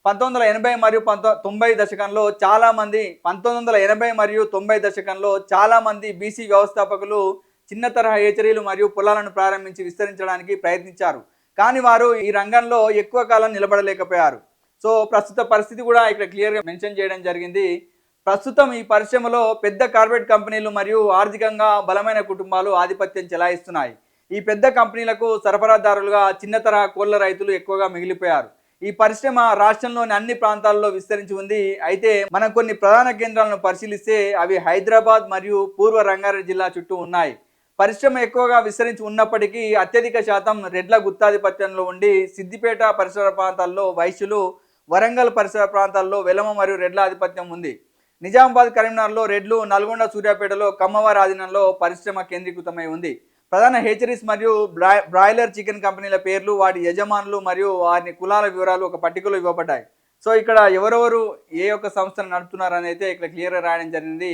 1980 మరియు 90 దశకంలో చాలామంది 1980 మరియు 90 దశకంలో చాలామంది బీసీ వ్యవస్థాపకులు చిన్న తరహా హేచరీలు మరియు పొలాలను ప్రారంభించి విస్తరించడానికి ప్రయత్నించారు. కానీ వారు ఈ రంగంలో ఎక్కువ కాలం నిలబడలేకపోయారు. సో, ప్రస్తుత పరిస్థితి కూడా ఇక్కడ క్లియర్‌గా మెన్షన్ చేయడం జరిగింది. ప్రస్తుతం ఈ పరిశ్రమలో పెద్ద కార్పొరేట్ కంపెనీలు మరియు ఆర్థికంగా బలమైన కుటుంబాలు ఆధిపత్యం చెలాయిస్తున్నాయి. ఈ పెద్ద కంపెనీలకు సరఫరాదారులుగా చిన్న తరహా కోళ్ల రైతులు ఎక్కువగా మిగిలిపోయారు. ఈ పరిశ్రమ రాష్ట్రంలోని అన్ని ప్రాంతాల్లో విస్తరించి ఉంది. అయితే మనం కొన్ని ప్రధాన కేంద్రాలను పరిశీలిస్తే అవి హైదరాబాద్ మరియు పూర్వ రంగారెడ్డి జిల్లా చుట్టూ ఉన్నాయి. పరిశ్రమ ఎక్కువగా విస్తరించి ఉన్నప్పటికీ అత్యధిక శాతం రెడ్ల గుత్తాధిపత్యంలో ఉండి సిద్దిపేట పరిసర ప్రాంతాల్లో వైశ్యులు, వరంగల్ పరిసర ప్రాంతాల్లో వెలమ మరియు రెడ్ల ఆధిపత్యం ఉంది. నిజామాబాద్, కరీంనగర్లో రెడ్లు, నల్గొండ, సూర్యాపేటలో కమ్మవారి ఆధీనంలో పరిశ్రమ కేంద్రీకృతమై ఉంది. ప్రధాన హేచరీస్ మరియు బ్రాయిలర్ చికెన్ కంపెనీల పేర్లు, వాటి యజమానులు మరియు వారి కులాల వివరాలు ఒక పట్టికలో ఇవ్వబడ్డాయి. సో, ఇక్కడ ఎవరెవరు ఏ యొక్క సంస్థను నడుపుతున్నారని అయితే ఇక్కడ క్లియర్‌గా రాయడం జరిగింది.